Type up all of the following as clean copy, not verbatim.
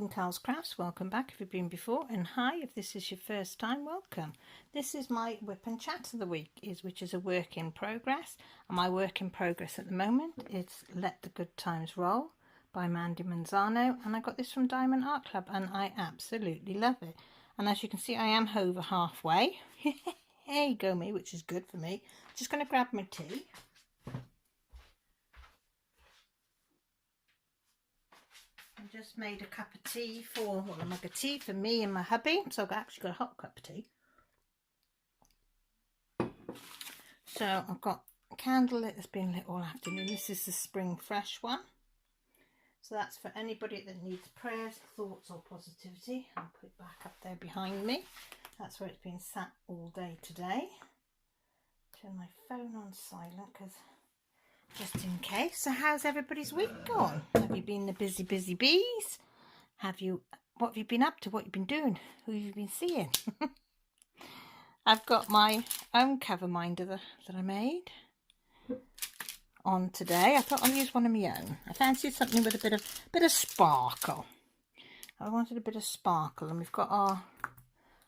from Carl's Crafts. Welcome back if you've been before, and hi if this is your first time, welcome. This is my Whip and Chat of the week, which is a work in progress. And my work in progress at the moment is Let the Good Times Roll by Mandy Manzano, and I got this from Diamond Art Club and I absolutely love it. And as you can see, I am over halfway. Hey go me, which is good for me. Just going to grab my tea. I just made a cup of tea a mug of tea for me and my hubby. So I've actually got a hot cup of tea. So I've got a candle lit that's been lit all afternoon. This is the Spring Fresh one. So that's for anybody that needs prayers, thoughts or positivity. I'll put it back up there behind me. That's where it's been sat all day today. Turn my phone on silent because just in case. So how's everybody's week gone? Have you been the busy bees? What have you been up to? What you've been doing? Who have you been seeing? I've got my own cover minder that I made on today. I thought I'd use one of my own. I fancied something with a bit of sparkle. I wanted a bit of sparkle, and we've got our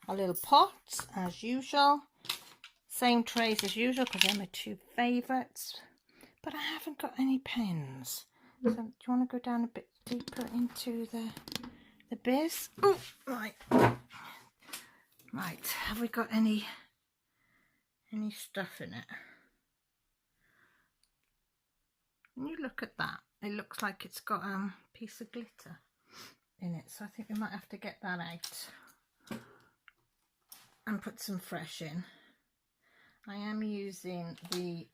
little pots as usual. Same trays as usual because they're my two favourites. But I haven't got any pens. So do you want to go down a bit deeper into the biz? Oh, right. Right. Have we got any stuff in it? When you look at that, it looks like it's got a piece of glitter in it. So I think we might have to get that out and put some fresh in. I am using the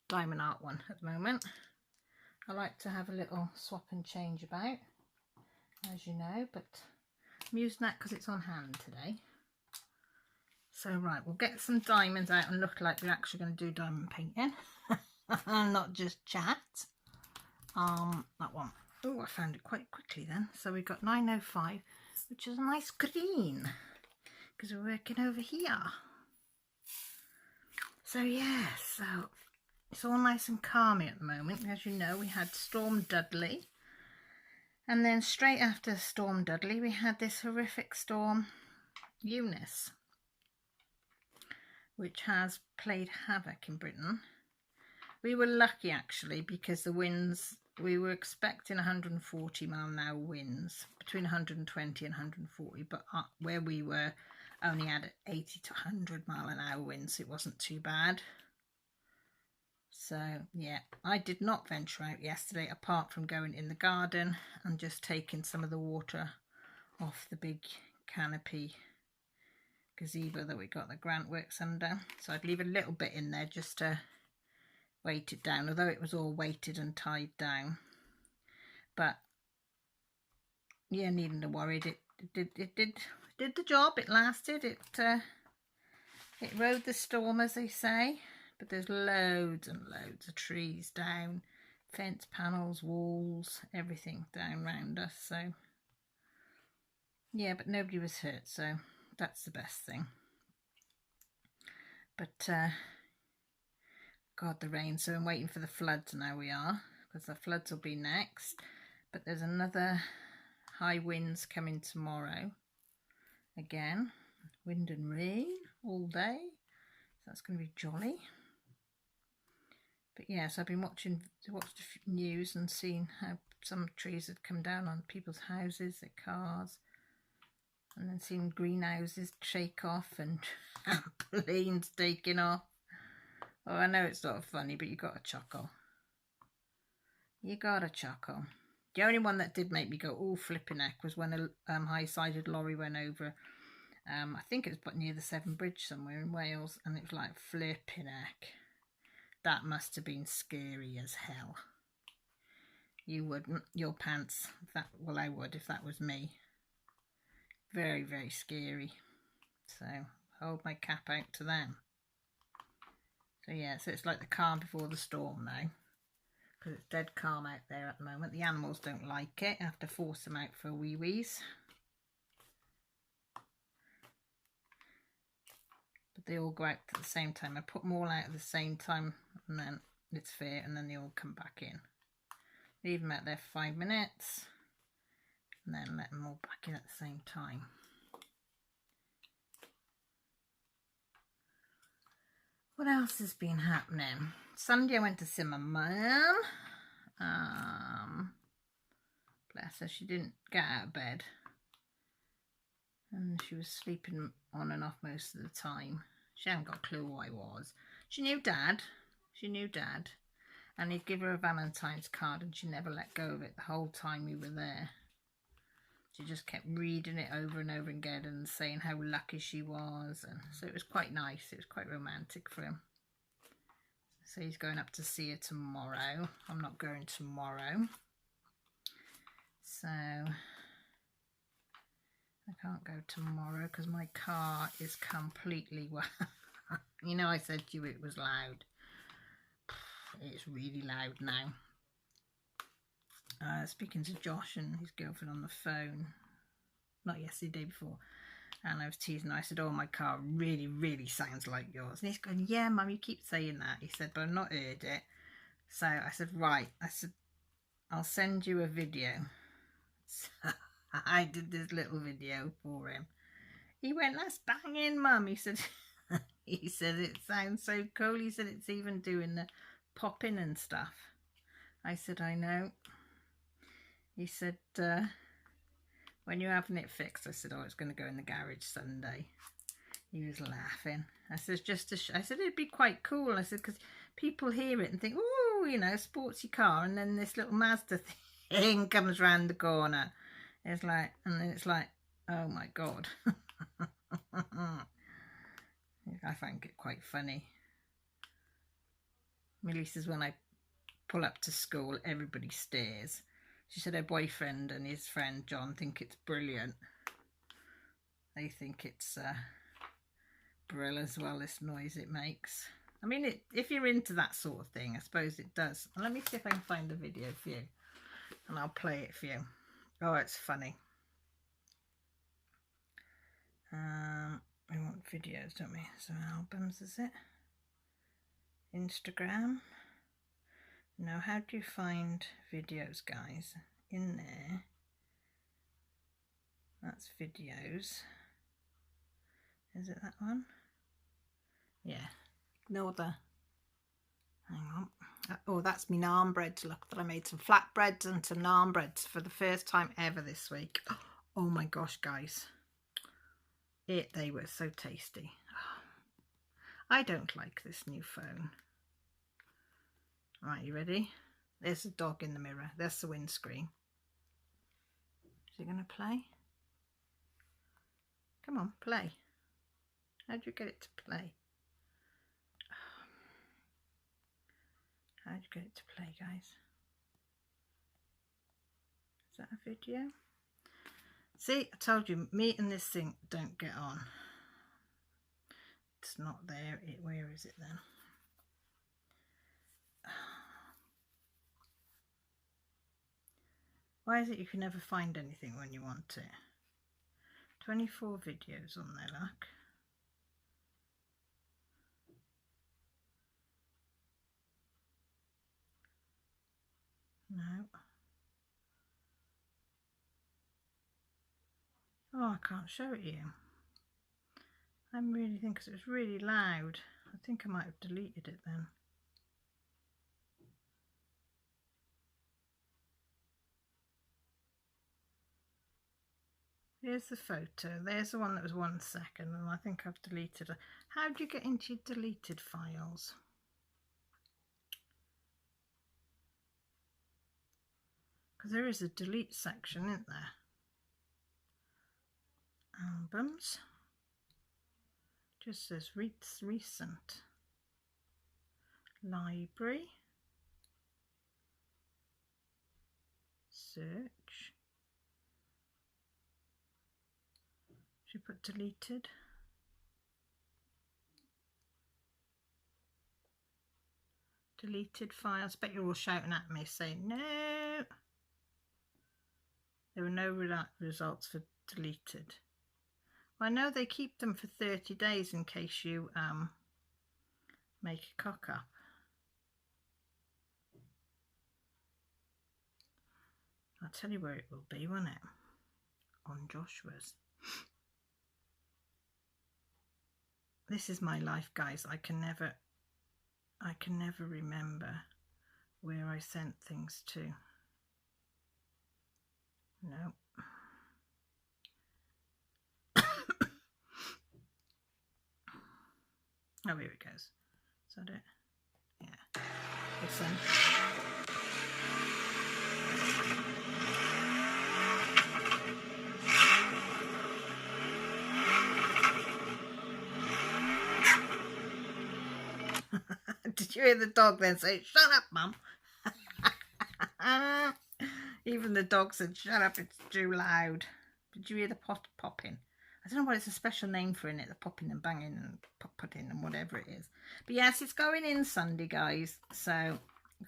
Diamond Art one at the moment. I like to have a little swap and change about, as you know, but I'm using that because it's on hand today. So right, we'll get some diamonds out and look like we're actually going to do diamond painting and not just chat. That one. Oh, I found it quite quickly then. So we've got 905, which is a nice green because we're working over here. So yeah, so it's all nice and calmy at the moment. As you know, we had Storm Dudley, and then straight after Storm Dudley we had this horrific storm Eunice, which has played havoc in Britain. We were lucky actually because the winds, we were expecting 140 mile an hour winds, between 120 and 140, but where we were only had 80 to 100 mile an hour winds, so it wasn't too bad. So yeah, I did not venture out yesterday apart from going in the garden and just taking some of the water off the big canopy gazebo that we got the grant works under. So I'd leave a little bit in there just to weight it down, although it was all weighted and tied down. But yeah, needn't have worried. It did the job. It lasted. It rode the storm, as they say. But there's loads and loads of trees down, fence panels, walls, everything down round us. So yeah, but nobody was hurt, so that's the best thing. But God, the rain. So I'm waiting for the floods now. We are, because the floods will be next. But there's another high winds coming tomorrow. Again, wind and rain all day. So that's going to be jolly. But yes, I've been watched the news and seen how some trees had come down on people's houses, their cars, and then seen greenhouses shake off and planes taking off. Oh, I know it's not funny, but you got to chuckle. You got to chuckle. The only one that did make me go, oh, flipping heck, was when a high-sided lorry went over. I think it was near the Severn Bridge somewhere in Wales, and it was like flipping heck. That must have been scary as hell. You wouldn't, your pants, well, I would if that was me. Very, very scary. So, hold my cap out to them. So yeah, so it's like the calm before the storm now. Because it's dead calm out there at the moment. The animals don't like it. I have to force them out for wee-wees. But they all go out at the same time. I put them all out at the same time, and then it's fair, and then they all come back in. Leave them out there for 5 minutes and then let them all back in at the same time. What else has been happening? Sunday I went to see my mum. Bless her, she didn't get out of bed. And she was sleeping on and off most of the time. She hadn't got a clue who I was. She knew Dad. And he'd give her a Valentine's card and she never let go of it the whole time we were there. She just kept reading it over and over again and saying how lucky she was. And so it was quite nice. It was quite romantic for him. So he's going up to see her tomorrow. I'm not going tomorrow. So I can't go tomorrow because my car is completely you know, I said to you it was loud. It's really loud now. Speaking to Josh and his girlfriend on the phone, not yesterday, day before, and I was teasing her. I said, oh, my car really, really sounds like yours. And he's going, yeah, Mum, you keep saying that. He said, but I've not heard it. So I said, right. I said, I'll send you a video. So I did this little video for him. He went, that's banging, Mum. He said, it sounds so cool. He said, it's even doing the popping and stuff. I said, I know. He said, when you're having it fixed? I said, oh, it's going to go in the garage Sunday. He was laughing. I said, I said, it'd be quite cool. I said, because people hear it and think, oh, you know, sportsy car. And then this little Mazda thing comes round the corner. It's like, and then it's like, oh my God. I find it quite funny. Millie says when I pull up to school, everybody stares. She said her boyfriend and his friend John think it's brilliant. They think it's brill as well, this noise it makes. I mean, if you're into that sort of thing, I suppose it does. And let me see if I can find the video for you. And I'll play it for you. Oh, it's funny. We want videos, don't we? So albums, is it? Instagram. Now, how do you find videos, guys? In there. That's videos. Is it that one? Yeah. No other. Hang on. Oh, that's me naan breads. Look, that I made some flatbreads and some naan breads for the first time ever this week. Oh my gosh, guys. They were so tasty. I don't like this new phone. Right, you ready? There's a dog in the mirror. There's the windscreen. Is it going to play? Come on, play. How do you get it to play? How do you get it to play, guys? Is that a video? See, I told you, me and this thing don't get on. It's not there. Where is it then? Why is it you can never find anything when you want it? 24 videos on there, look. No. Oh, I can't show it you. I'm really thinking because it was really loud. I think I might have deleted it then. Here's the photo. There's the one that was 1 second, and I think I've deleted it. How do you get into your deleted files? Because there is a delete section, isn't there? Albums. Just says recent. Library. Search. Should put deleted. Deleted files. Bet you're all shouting at me saying no. There were no results for deleted. Well, I know they keep them for 30 days in case you make a cock up. I'll tell you where it will be, won't it? On Joshua's. This is my life, guys. I can never remember where I sent things to. No. Oh, here it goes. Is that it? Yeah. Listen. Did you hear the dog then say, "Shut up, Mum"? Even the dog said, "Shut up, it's too loud." Did you hear the pot popping? I don't know what it's a special name for in it, the popping and banging and putting and whatever it is. But yes, it's going in Sunday, guys. So I'm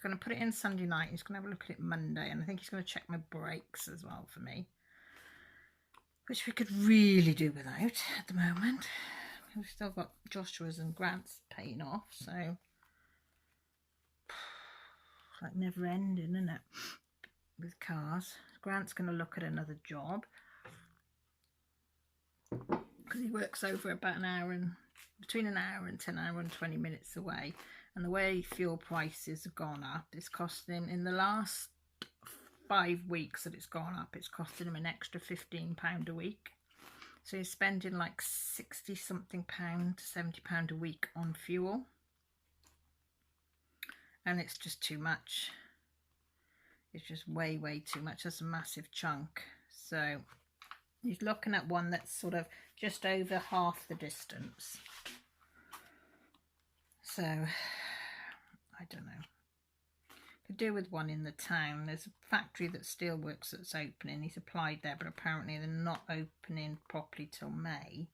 going to put it in Sunday night. He's going to have a look at it Monday. And I think he's going to check my brakes as well for me, which we could really do without at the moment. We've still got Joshua's and Grant's paying off. So it's like never ending, isn't it? With cars. Grant's going to look at another job, because he works over about between an hour and 10 hours and 20 minutes away, and the way fuel prices have gone up, it's costing him, in the last 5 weeks that it's gone up, it's costing him an extra £15 a week. So he's spending like £60 something to £70 a week on fuel, and it's just too much. It's just way too much. That's a massive chunk. So he's looking at one that's sort of just over half the distance. So I don't know. Could do with one in the town. There's a factory that steelworks that's opening. He's applied there, but apparently they're not opening properly till May.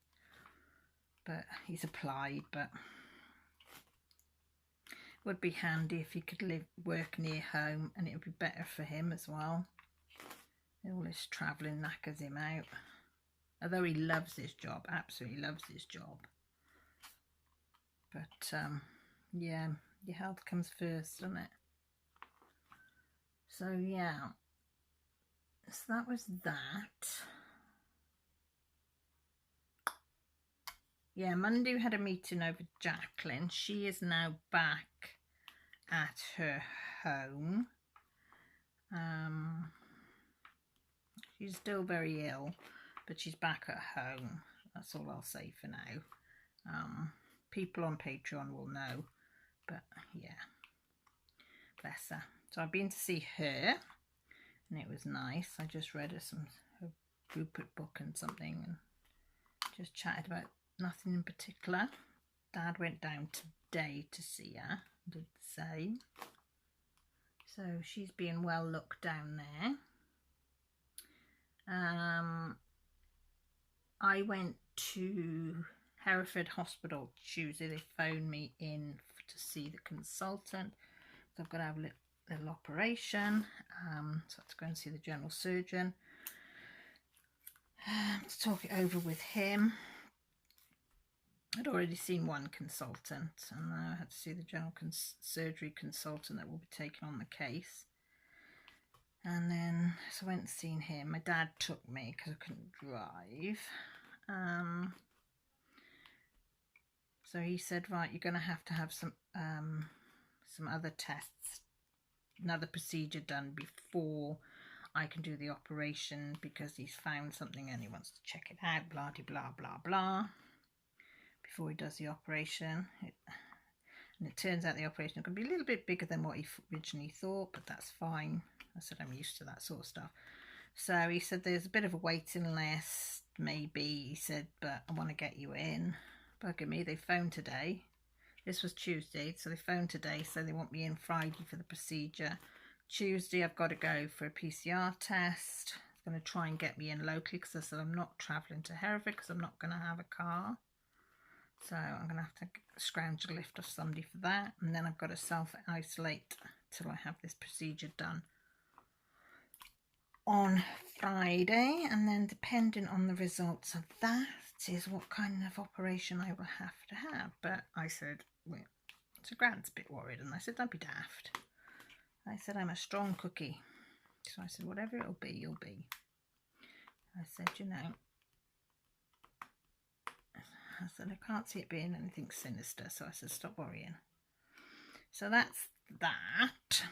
But he's applied, but would be handy if he could work near home, and it would be better for him as well. All this travelling knackers him out. Although he loves his job, absolutely loves his job. But yeah, your health comes first, doesn't it? So yeah, so that was that. Yeah, Monday we had a meeting over Jacqueline. She is now back at her home. She's still very ill, but she's back at home. That's all I'll say for now. People on Patreon will know, but yeah, bless her. So I've been to see her, and it was nice. I just read her Rupert book and something, and just chatted about nothing in particular. Dad went down today to see her, did the same. So she's being well looked down there. I went to Hereford Hospital Tuesday. They phoned me in to see the consultant. So I've got to have a little operation. So I have to go and see the general surgeon to talk it over with him. I'd already seen one consultant, and I had to see the general surgery consultant that will be taking on the case. And then, so I went and seen him. My dad took me because I couldn't drive. So he said, right, you're going to have some other tests, another procedure done before I can do the operation, because he's found something and he wants to check it out, blah, blah, blah, blah, before he does the operation. And it turns out the operation is going to be a little bit bigger than what he originally thought, but that's fine. I said I'm used to that sort of stuff. So he said there's a bit of a waiting list, maybe. He said, but I want to get you in. Bugger me, they phoned today. This was Tuesday, so they phoned today, so they want me in Friday for the procedure. Tuesday I've got to go for a PCR test. It's going to try and get me in locally, because I said I'm not travelling to Hereford because I'm not going to have a car. So I'm going to have to scrounge a lift off somebody for that. And then I've got to self-isolate till I have this procedure done on Friday. And then depending on the results of that is what kind of operation I will have to have. But I said, well, so Grant's a bit worried, and I said, don't be daft. I said, I'm a strong cookie. So I said, whatever it'll be, you'll be. I said, you know, I said, I can't see it being anything sinister. So I said, stop worrying. So that's that.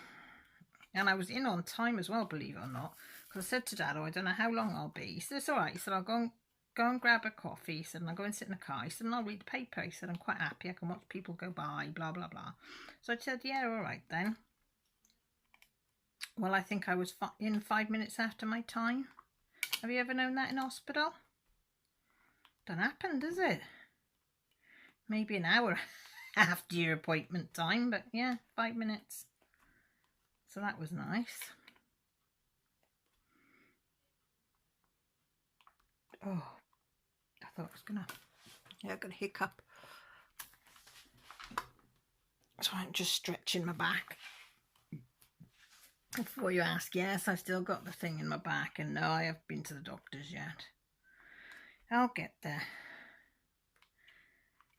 And I was in on time as well, believe it or not. Because I said to Dad, oh, I don't know how long I'll be. He said, it's all right. He said, I'll go and grab a coffee. He said, and I'll go and sit in the car. He said, and I'll read the paper. He said, I'm quite happy. I can watch people go by, blah, blah, blah. So I said, yeah, all right then. Well, I think I was in 5 minutes after my time. Have you ever known that in hospital? Don't happen, does it? Maybe an hour after your appointment time, but yeah, 5 minutes. So that was nice. Oh, I thought I was gonna, yeah, I got a hiccup. So I'm just stretching my back. Before you ask, yes, I've still got the thing in my back, and no, I haven't been to the doctors yet. I'll get there.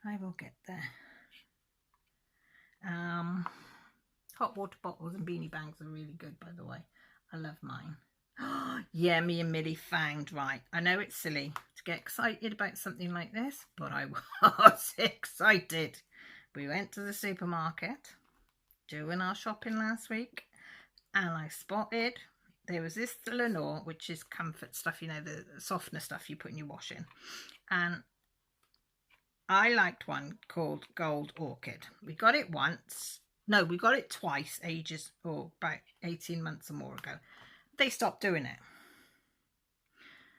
I will get there. Hot water bottles and beanie bags are really good, by the way. I love mine. Yeah, me and Millie found, right. I know it's silly to get excited about something like this, but I was excited. We went to the supermarket doing our shopping last week, and I spotted there was this Lenore, which is comfort stuff, you know, the softener stuff you put in your washing. And I liked one called Gold Orchid. We got it once. No, we got it twice, ages, or about 18 months or more ago. They stopped doing it.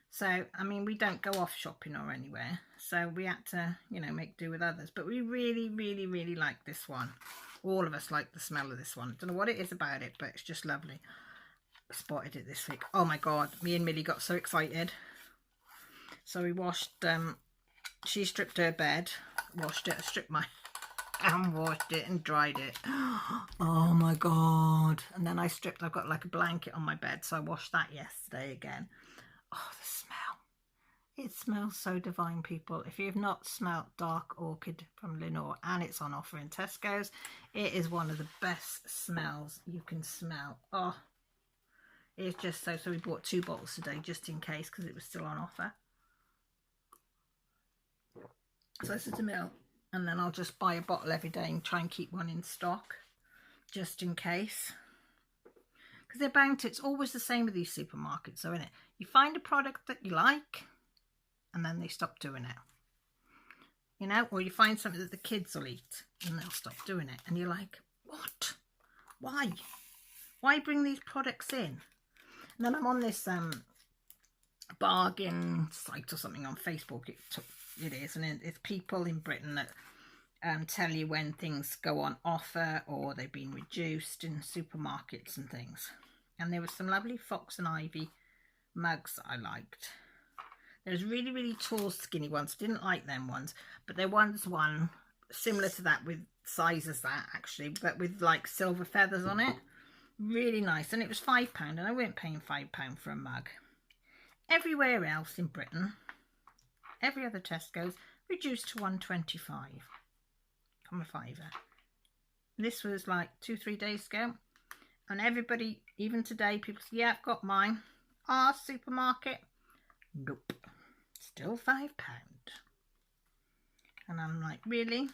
So, I mean, we don't go off shopping or anywhere. So we had to, you know, make do with others. But we really, really, really like this one. All of us like the smell of this one. Don't know what it is about it, but it's just lovely. I spotted it this week. Oh my God, me and Millie got so excited. So we washed, she stripped her bed, washed it, I stripped mine, and washed it and dried it. Oh my God. And then I've got like a blanket on my bed, so I washed that yesterday again. Oh, the smell. It smells so divine, people. If you've not smelt Dark Orchid from Lenore, and it's on offer in Tesco's, it is one of the best smells you can smell. Oh, it's just so we bought 2 bottles today just in case, because it was still on offer. So this is the milk, and then I'll just buy a bottle every day and try and keep one in stock just in case, because they're bound to, it's always the same with these supermarkets, so innit, you find a product that you like and then they stop doing it, you know, or you find something that the kids will eat and they'll stop doing it, and you're like, what, why bring these products in? And then I'm on this bargain site or something on Facebook, it is, and it's people in Britain that tell you when things go on offer or they've been reduced in supermarkets and things. And there was some lovely Fox and Ivy mugs that I liked. There's really, really tall, skinny ones. Didn't like them ones, but there was one similar to that with size as that actually, but with like silver feathers on it. Really nice, and it was £5, and I weren't paying £5 for a mug. Everywhere else in Britain, every other Tesco's reduced to £1.25 from a fiver. This was like 2-3 days ago, and everybody, even today, people say, yeah, I've got mine. Our supermarket, nope, still £5. And I'm like, really?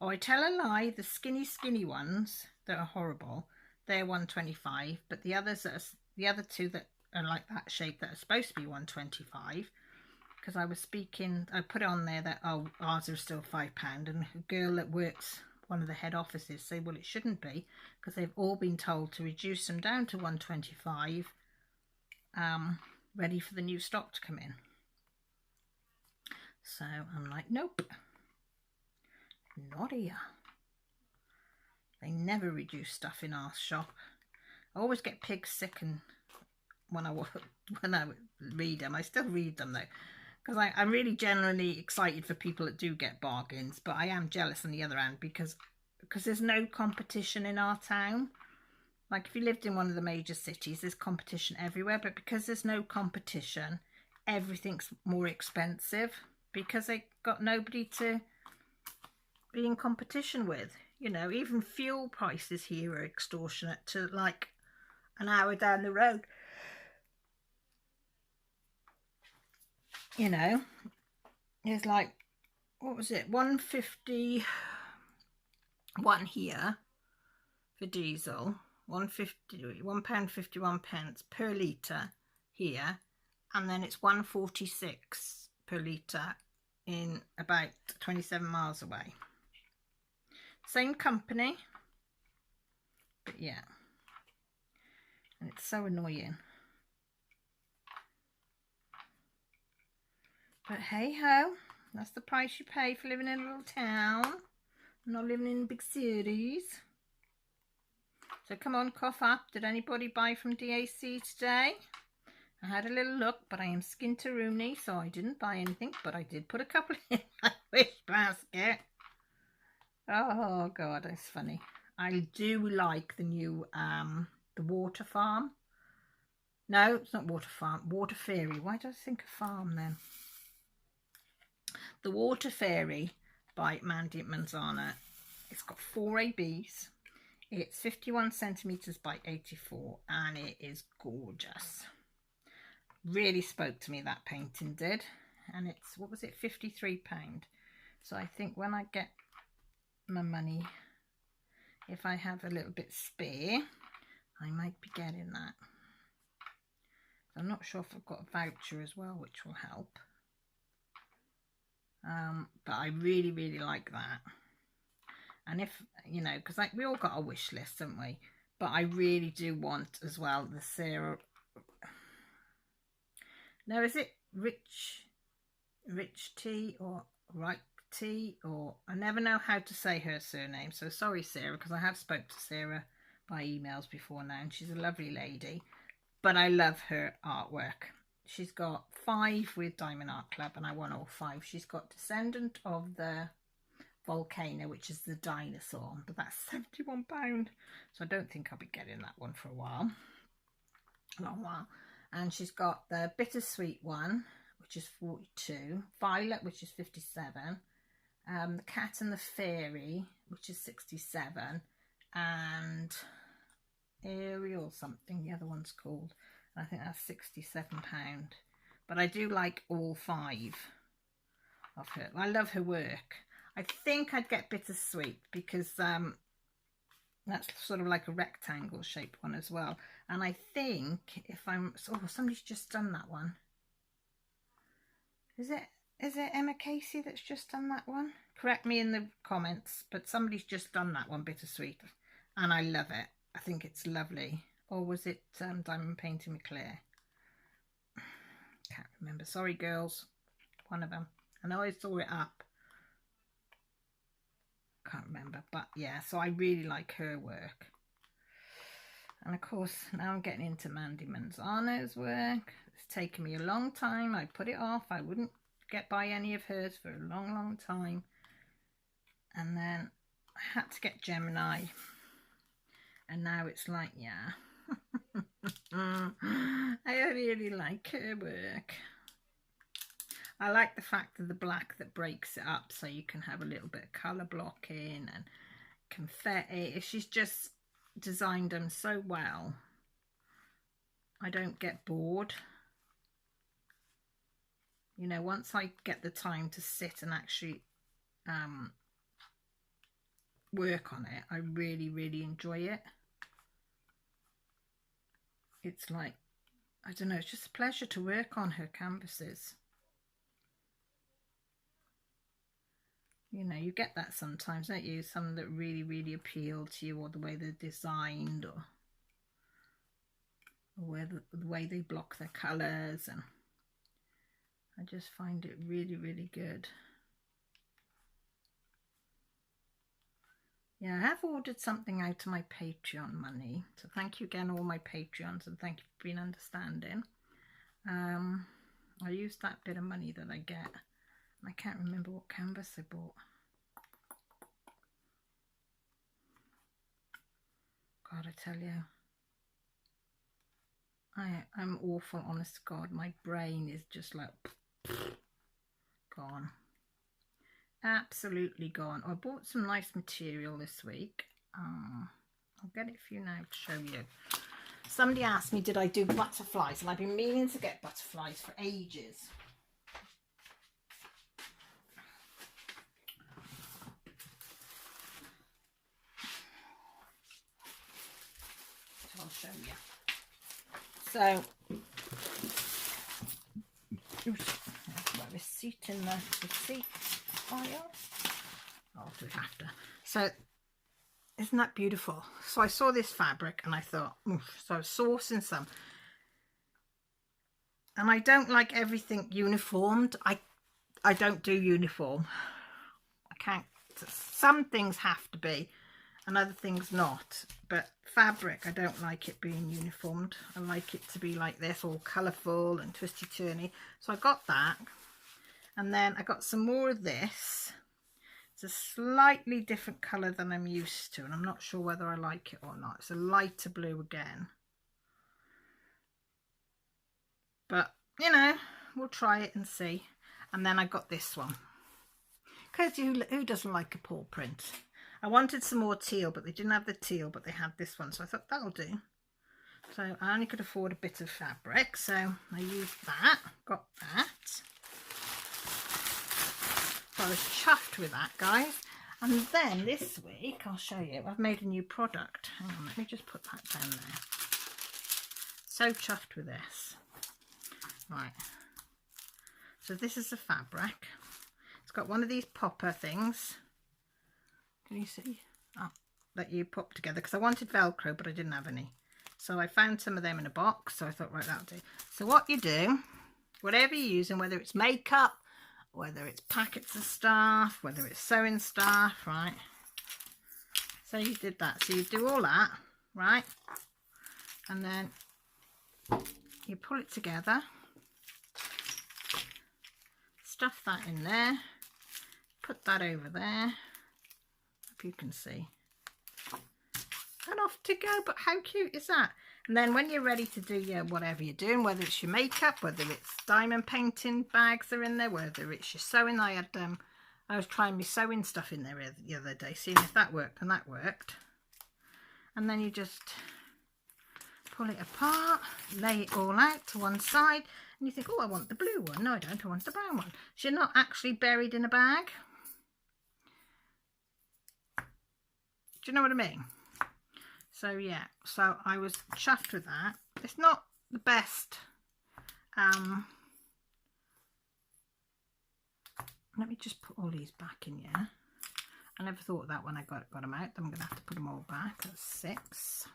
Oh, I tell a lie, the skinny ones that are horrible, they're £1.25, but the others, the other two that are like that shape that are supposed to be £1.25, because I was speaking, I put on there that, oh, ours are still £5, and a girl that works one of the head offices said, well, it shouldn't be, because they've all been told to reduce them down to £1.25, ready for the new stock to come in. So I'm like, nope, not here. They never reduce stuff in our shop. I always get pig sick, and when I read them, I still read them though, because I'm really generally excited for people that do get bargains, but I am jealous on the other hand because there's no competition in our town. Like if you lived in one of the major cities, there's competition everywhere, but because there's no competition, everything's more expensive because they got nobody to be in competition with. You know, even fuel prices here are extortionate to like an hour down the road. you know, it's like, what was it, 151 here for diesel, £1.51 per litre here, and then it's 146 per litre in about 27 miles away. Same company, but yeah, and it's so annoying. But hey ho, that's the price you pay for living in a little town, not living in big cities. So come on, cough up. Did anybody buy from DAC today? I had a little look, but I am skinteroonie, so I didn't buy anything, but I did put a couple in my wish basket. Oh God, it's funny. I do like the new the water farm. No, it's not water farm, water fairy. Why did I think of farm then? The Water Fairy by Mandy at Manzana. It's got 4 ABs. It's 51 centimetres by 84 and it is gorgeous. Really spoke to me, that painting did. And it's, what was it, £53. So I think when I get my money, if I have a little bit spare, I might be getting that. I'm not sure if I've got a voucher as well, which will help. But I really, really like that. And if, you know, because like we all got a wish list, haven't we? But I really do want as well the Sarah. No, is it Rich Tea or Right Tea? Or I never know how to say her surname. So sorry, Sarah, because I have spoke to Sarah by emails before now, and she's a lovely lady. But I love her artwork. She's got 5 with Diamond Art Club, and I want all 5. She's got Descendant of the Volcano, which is the dinosaur, but that's £71. So I don't think I'll be getting that one for a while. A long while. And she's got the Bittersweet one, which is 42. Violet, which is 57. The Cat and the Fairy, which is 67. And Ariel something, the other one's called. I think that's £67. But I do like all 5 of her. I love her work. I think I'd get Bittersweet because that's sort of like a rectangle shaped one as well. And I think if I'm, oh, somebody's just done that one. Is it Emma Casey that's just done that one? Correct me in the comments, but somebody's just done that one, Bittersweet, and I love it. I think it's lovely. Or was it Diamond Painting with Claire? Can't remember. Sorry, girls. One of them. I know I saw it up. Can't remember. But yeah, so I really like her work. And of course, now I'm getting into Mandy Manzano's work. It's taken me a long time. I put it off. I wouldn't get by any of hers for a long, long time. And then I had to get Gemini. And now it's like, yeah. I really like her work. I like the fact of the black that breaks it up so you can have a little bit of colour blocking and confetti. She's just designed them so well. I don't get bored. You know, once I get the time to sit and actually work on it, I really, really enjoy it. It's like, I don't know, it's just a pleasure to work on her canvases. You know, you get that sometimes, don't you? Some that really, really appeal to you, or the way they're designed, or the way they block their colours, and I just find it really, really good. Yeah, I have ordered something out of my Patreon money. So thank you again, all my Patreons, and thank you for being understanding. I use that bit of money that I get. And I can't remember what canvas I bought. God, I tell you. I'm awful, honest to God. My brain is just like gone. Absolutely gone. I bought some nice material this week. I'll get it for you now to show you. Somebody asked me, did I do butterflies? And I've been meaning to get butterflies for ages. show you. So, my receipt in the receipt file. I'll do it after. So, isn't that beautiful? So I saw this fabric and I thought, oof. So I was sourcing some. And I don't like everything uniformed. I don't do uniform. I can't. Some things have to be and other things not. But fabric, I don't like it being uniformed. I like it to be like this, all colourful and twisty-turny. So I got that. And then I got some more of this. It's a slightly different colour than I'm used to, and I'm not sure whether I like it or not. It's a lighter blue again. But, you know, we'll try it and see. And then I got this one. Because who doesn't like a paw print? I wanted some more teal, but they didn't have the teal, but they had this one. So I thought, that'll do. So I only could afford a bit of fabric, so I used that. Got that. So I was chuffed with that, guys. And then this week, I'll show you, I've made a new product. Hang on, let me just put that down there. So chuffed with this. Right. So this is the fabric. It's got one of these popper things. Can you see? Oh, that you pop together. Because I wanted Velcro, but I didn't have any. So I found some of them in a box. So I thought, right, that'll do. So what you do, whatever you're using, whether it's makeup, whether it's packets of stuff, whether it's sewing stuff, right? So you did that. So you do all that, right? And then you pull it together. Stuff that in there. Put that over there. Hope you can see. And off to go. But how cute is that? And then when you're ready to do your whatever you're doing, whether it's your makeup, whether it's diamond painting bags are in there, whether it's your sewing. I was trying my sewing stuff in there the other day, seeing if that worked, and that worked. And then you just pull it apart, lay it all out to one side, and you think, oh, I want the blue one. No, I don't. I want the brown one. So you're not actually buried in a bag. Do you know what I mean? So yeah, so I was chuffed with that. It's not the best. Let me just put all these back in here. I never thought of that when I got them out. I'm going to have to put them all back. That's 6,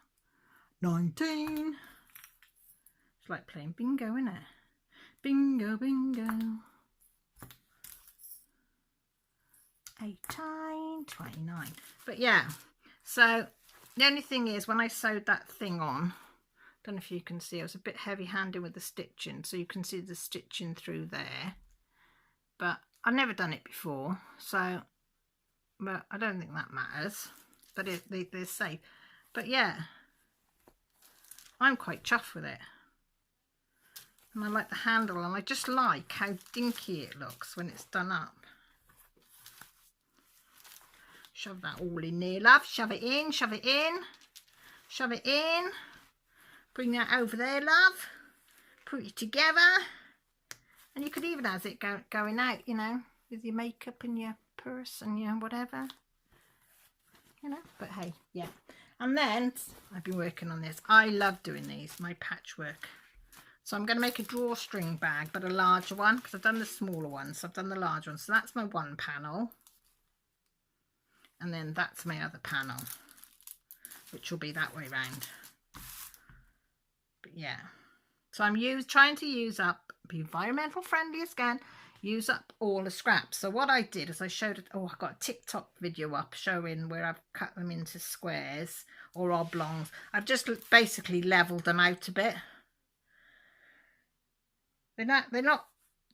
19. It's like playing bingo, isn't it? Bingo, bingo. 18, 29. But yeah, so the only thing is when I sewed that thing on, don't know if you can see, I was a bit heavy-handed with the stitching, so you can see the stitching through there. But I've never done it before, so, but I don't think that matters. But they're safe. But yeah, I'm quite chuffed with it. And I like the handle, and I just like how dinky it looks when it's done up. Shove that all in there, love. Shove it in, shove it in, shove it in. Bring that over there, love. Put it together. And you could even have it going out, you know, with your makeup and your purse and your whatever. You know, but hey, yeah. And then, I've been working on this. I love doing these, my patchwork. So I'm going to make a drawstring bag, but a larger one, because I've done the smaller ones. So I've done the larger one. So that's my one panel. And then that's my other panel, which will be that way round. But yeah, so I'm trying to use up, be environmental friendly again, use up all the scraps. So what I did is I showed it, oh, I got a TikTok video up showing where I've cut them into squares or oblongs. I've just basically leveled them out a bit. They're not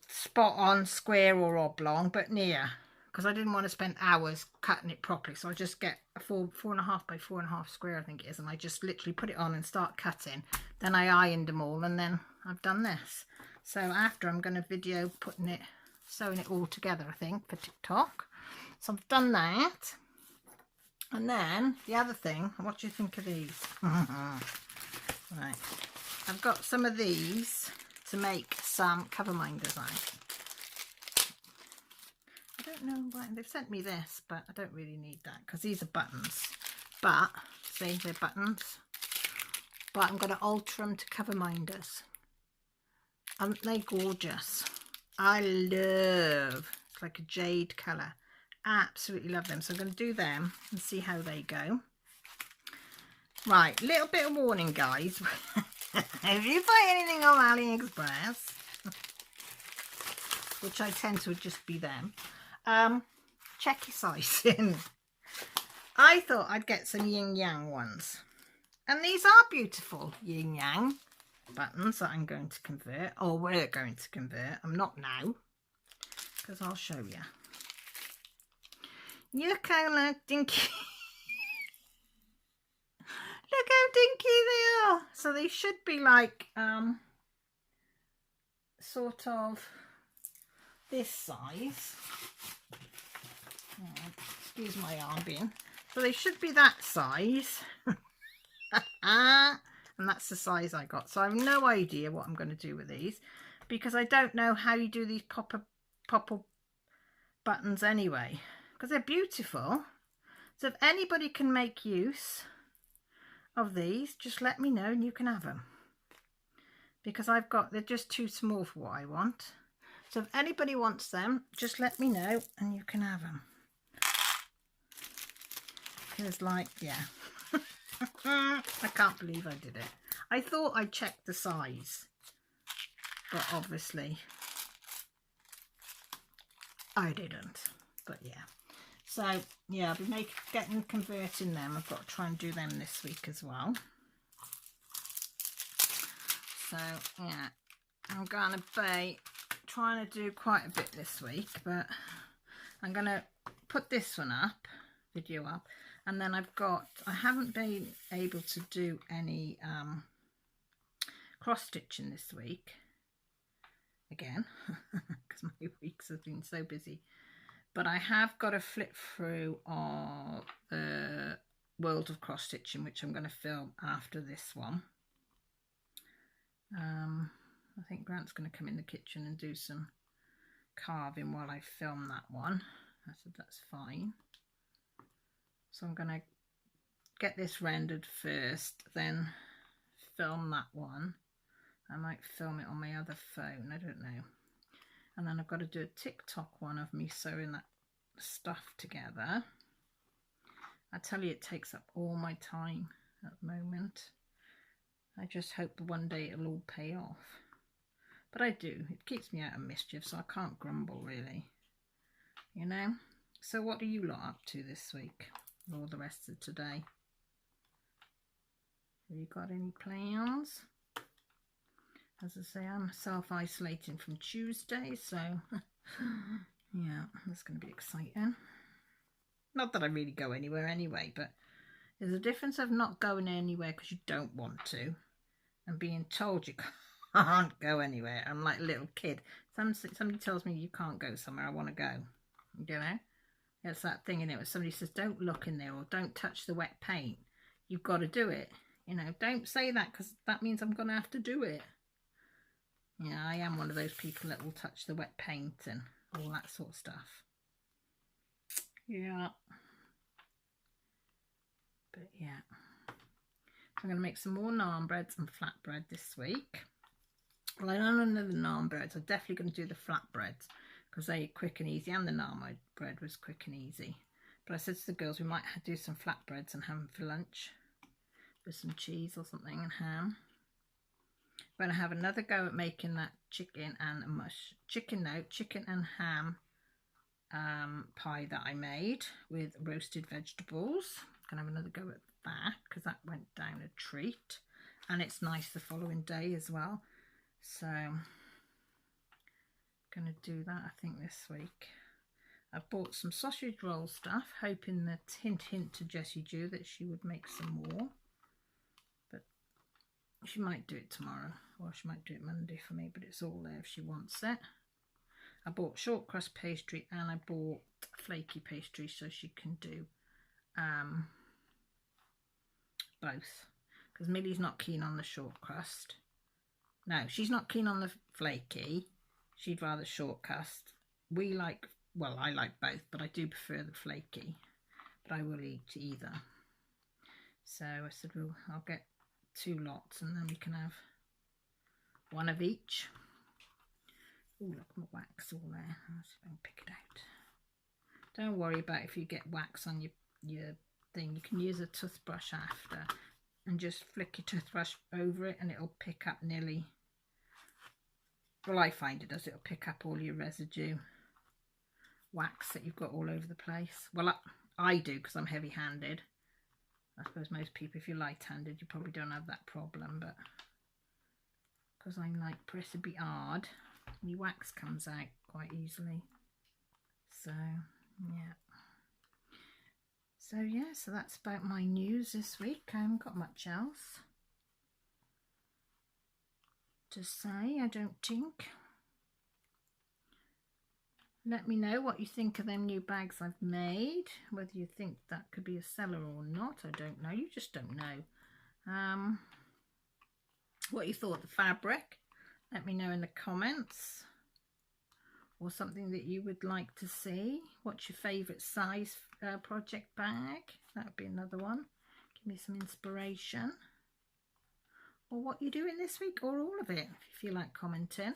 spot on square or oblong, but near. Because I didn't want to spend hours cutting it properly, so I just get a 4.5 by 4.5 square, I think it is, and I just literally put it on and start cutting. Then I ironed them all, and then I've done this. So after, I'm going to video sewing it all together, I think, for TikTok. So I've done that. And then the other thing, what do you think of these? Right, I've got some of these to make some cover minders out. I don't know why they've sent me this, but I don't really need that because these are buttons. But see, they're buttons. but I'm going to alter them to cover minders. Aren't they gorgeous? I love, it's like a jade colour. Absolutely love them. So I'm going to do them and see how they go. Right, little bit of warning, guys. If you buy anything on AliExpress, which I tend to just be them, check your sizing. I thought I'd get some yin yang ones, and these are beautiful yin yang buttons that I'm going to convert, or we're going to convert. I'm not now, because I'll show you. Look how dinky. Look how dinky they are. So they should be like sort of this size. Oh, excuse my arm being. So they should be that size. And that's the size I got. So I have no idea what I'm going to do with these, because I don't know how you do these popper buttons anyway, because they're beautiful. So if anybody can make use of these, just let me know and you can have them, because they're just too small for what I want. So if anybody wants them, just let me know and you can have them. Because like, yeah. I can't believe I did it. I thought I checked the size, but obviously I didn't. But yeah. So yeah, I'll be converting them. I've got to try and do them this week as well. So yeah, I'm gonna be trying to do quite a bit this week, but I'm gonna put this one up, video up, and then I haven't been able to do any cross stitching this week again, because my weeks have been so busy. But I have got a flip through of the World of Cross Stitching, which I'm going to film after this one. I think Grant's going to come in the kitchen and do some carving while I film that one. I said that's fine. So I'm going to get this rendered first, then film that one. I might film it on my other phone, I don't know. And then I've got to do a TikTok one of me sewing that stuff together. I tell you, it takes up all my time at the moment. I just hope one day it'll all pay off. But I do. It keeps me out of mischief, so I can't grumble really. You know? So what are you lot up to this week? Or the rest of today? Have you got any plans? As I say, I'm self-isolating from Tuesday, so yeah, that's going to be exciting. Not that I really go anywhere anyway, but there's a difference of not going anywhere because you don't want to, and being told you can't go anywhere. I'm like a little kid. Somebody tells me you can't go somewhere, I want to go. You know? It's that thing in it where somebody says, don't look in there or don't touch the wet paint. You've got to do it. You know, don't say that because that means I'm going to have to do it. Yeah, I am one of those people that will touch the wet paint and all that sort of stuff. Yeah. But yeah. So I'm going to make some more naan breads and flatbread this week. Well, I don't know the naan breads. I'm definitely going to do the flatbreads because they're quick and easy, and the naan bread was quick and easy. But I said to the girls we might do some flatbreads and have them for lunch with some cheese or something and ham. I'm going to have another go at making that chicken and ham pie that I made with roasted vegetables. I'm going to have another go at that because that went down a treat, and it's nice the following day as well. So I'm going to do that I think this week. I bought some sausage roll stuff, hoping that hint to Jessie Jew that she would make some more. She might do it tomorrow, or she might do it Monday for me, but it's all there if she wants it. I bought short crust pastry and I bought flaky pastry so she can do both. Because Millie's not keen on the short crust. No, she's not keen on the flaky. She'd rather short crust. I like both, but I do prefer the flaky. But I will eat either. So I said, well, I'll get 2 lots, and then we can have one of each. Oh, look, my wax all there. Let's see if I can pick it out. Don't worry about if you get wax on your thing. You can use a toothbrush after and just flick your toothbrush over it and it'll pick up nearly, well, I find it does, it'll pick up all your residue wax that you've got all over the place. Well, I do, because I'm heavy-handed. I suppose most people, if you're light-handed, you probably don't have that problem, but because I'm like press a bit hard, my wax comes out quite easily. So yeah, so that's about my news this week. I haven't got much else to say, I don't think. Let me know what you think of them new bags I've made, whether you think that could be a seller or not. I don't know, you just don't know. What you thought of the fabric, let me know in the comments, or something that you would like to see. What's your favourite size project bag? That would be another one. Give me some inspiration. Or what you're doing this week, or all of it, if you feel like commenting.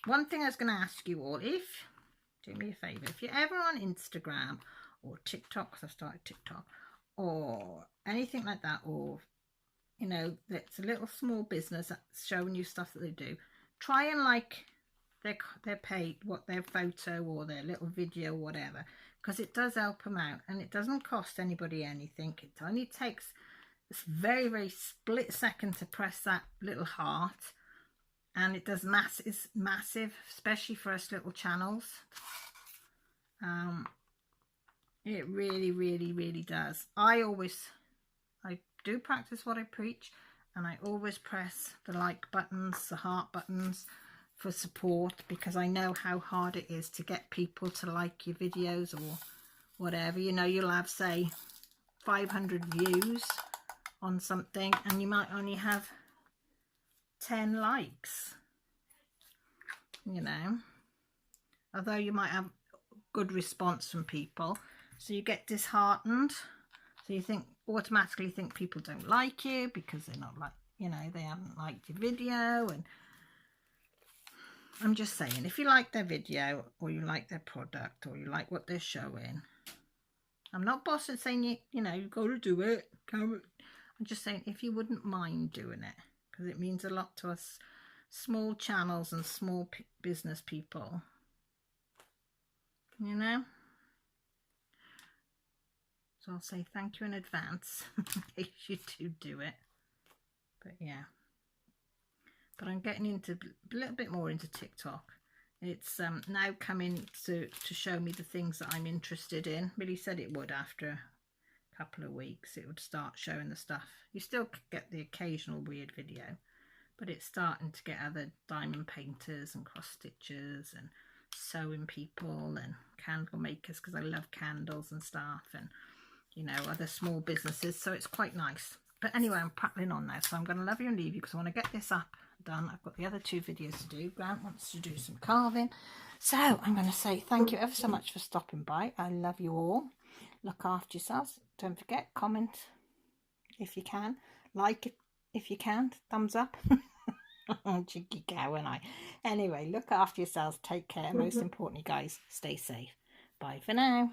One thing I was going to ask you all, do me a favour, if you're ever on Instagram or TikTok, because I started TikTok, or anything like that, or, you know, that's a little small business that's showing you stuff that they do, try and like their page, what their photo or their little video, whatever, because it does help them out, and it doesn't cost anybody anything. It only takes this very, very split second to press that little heart, and it does it's massive, especially for us little channels. It really, really, really does. I do practice what I preach, and I always press the like buttons, the heart buttons for support, because I know how hard it is to get people to like your videos or whatever. You know, you'll have, say, 500 views on something and you might only have 10 likes, you know, although you might have good response from people, so you get disheartened, so you automatically think people don't like you because they're not, like, you know, they haven't liked your video. And I'm just saying, if you like their video, or you like their product, or you like what they're showing, I'm not bossing saying you know, you've got to do it. I'm just saying, if you wouldn't mind doing it, because it means a lot to us small channels and small business people, you know. So I'll say thank you in advance if you do it. But yeah, but I'm getting into a little bit more into TikTok. It's now coming to show me the things that I'm interested in. Billy said it would after a couple of weeks. It would start showing the stuff. You still get the occasional weird video, but it's starting to get other diamond painters and cross stitchers and sewing people and candle makers, because I love candles and stuff, and, you know, other small businesses. So it's quite nice. But anyway, I'm prattling on now, so I'm going to love you and leave you, because I want to get this up done. I've got the other 2 videos to do. Grant wants to do some carving, so I'm going to say thank you ever so much for stopping by. I love you all. Look after yourselves. Don't forget, comment if you can, like it if you can, thumbs up. Cheeky cow, and I. Anyway, look after yourselves, take care, and most importantly, guys, stay safe. Bye for now.